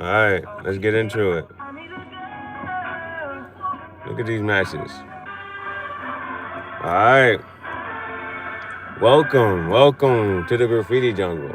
Alright, let's get into it. Look at these matches. Alright. Welcome to the Graffiti Jungle.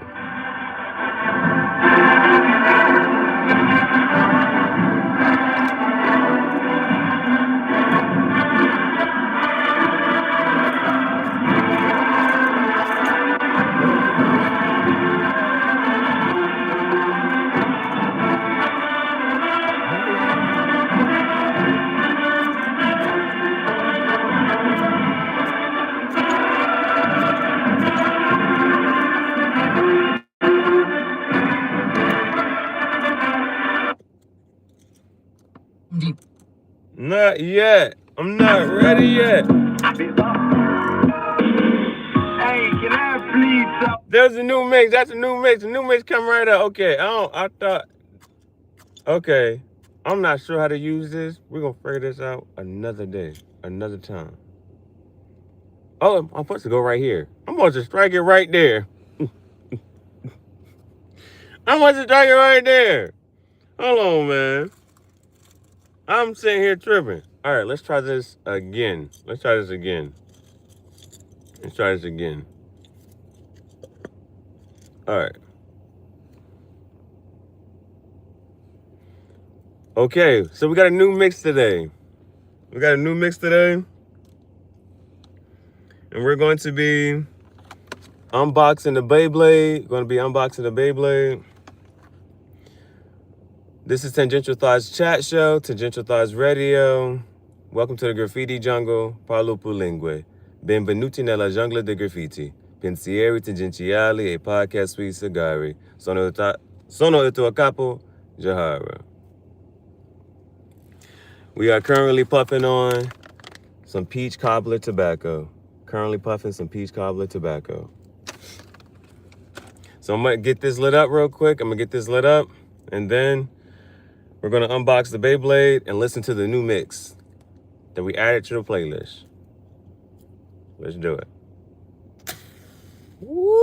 Not yet. I'm not ready yet. Hey, can I please? There's a new mix. That's a new mix. The new mix come right up. Okay. I thought. Okay. I'm not sure how to use this. We're gonna figure this out another day, another time. Oh, I'm supposed to go right here. I'm supposed to strike it right there. I'm supposed to strike it right there. Hold on, man. I'm sitting here tripping. All right, let's try this again. Let's try this again. All right. Okay, so we got a new mix today. And we're going to be unboxing the Beyblade. This is Tangential Thoughts Chat Show, Tangential Thoughts Radio. Welcome to the Graffiti Jungle. Parlo lingue. Benvenuti nella giungla di graffiti. Pensieri tangenziali e podcast sui Cigar. Sono il tuo capo, Gihareh. We are currently puffing on some peach cobbler tobacco. So I'm gonna get this lit up real quick. And then we're gonna unbox the Beyblade and listen to the new mix that we added to the playlist. Let's do it. Woo!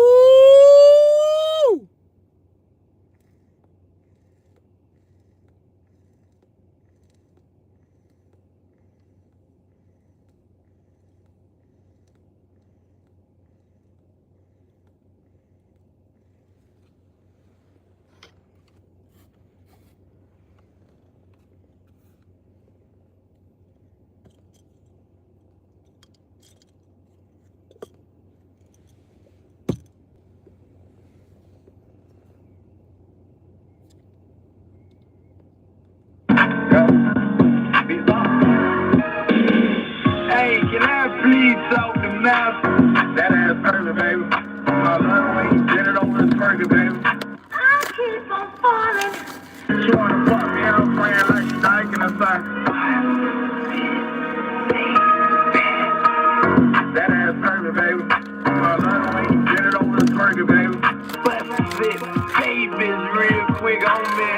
Hey, can I please talk to mouth? That ass perfect, baby. I love the way you did it over this burger, baby. I keep on falling. She wanna fuck me out, praying like she's dying outside. That ass perfect, baby. I love the way you did it over this burger, baby. But this tape is real quick on me.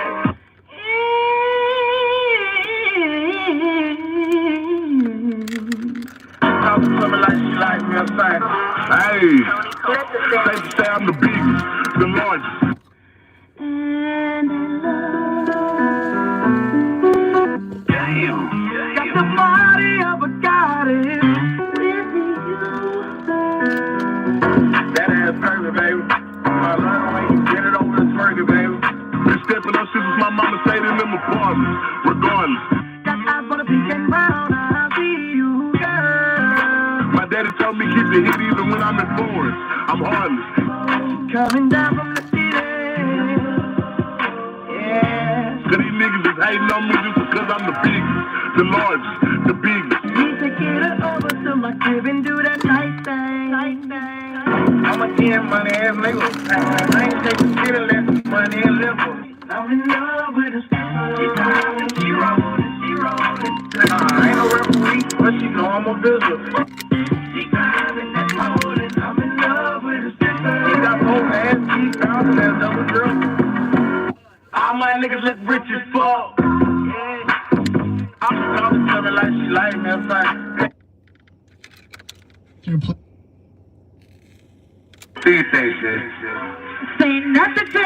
Talk to me like she likes me outside. Hey, safe to say I'm the biggest, the largest. Damn. Got the body of a goddess. That ass perfect, baby. I love the way you get it over this burger, baby. Been stepping up shit as my mama stayed in them apartments. Regardless. Got eyes for the pink and brown. I see you, girl. My daddy told me keep the heat even when I'm in Florence. I'm heartless. Coming down from the city. Yeah. Cause these niggas is hating on me just because I'm the biggest, the largest, the biggest. Need to get her over to my crib and do that nice thing. I'm a 10 money ass nigga. I ain't taking shit unless it's money and liver. I'm in love with a stripper. She rollin'. I ain't no referee, but she know I'm a visitor. She climbing that pole and I'm in love with a stripper. She got both ass cheeks down and that double girl. All my niggas look rich as fuck. I'm talking to me like she like me outside. She say shit. Say nothing to